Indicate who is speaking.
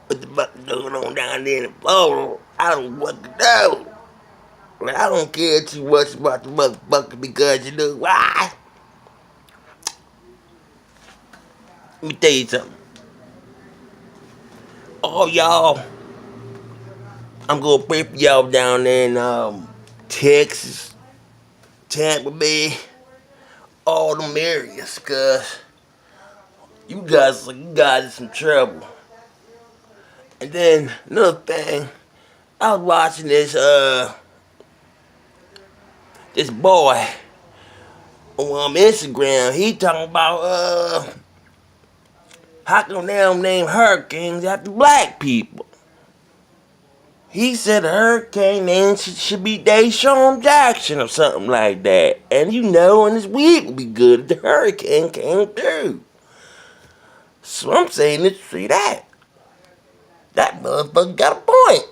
Speaker 1: What the fuck is going on down there in Florida? I don't fucking know. But I don't care too much about the motherfucker because you know why? Let me tell you something. Oh, y'all, I'm gonna pray for y'all down there in Texas, Tampa Bay, all them areas, cause you guys in some trouble. And then another thing, I was watching this boy on Instagram. He talking about how come they don't name hurricanes after black people? He said a hurricane name should be Deshaun Jackson or something like that. And you know, and this week would be good if the hurricane came through. So I'm saying, let's see that. That motherfucker got a point.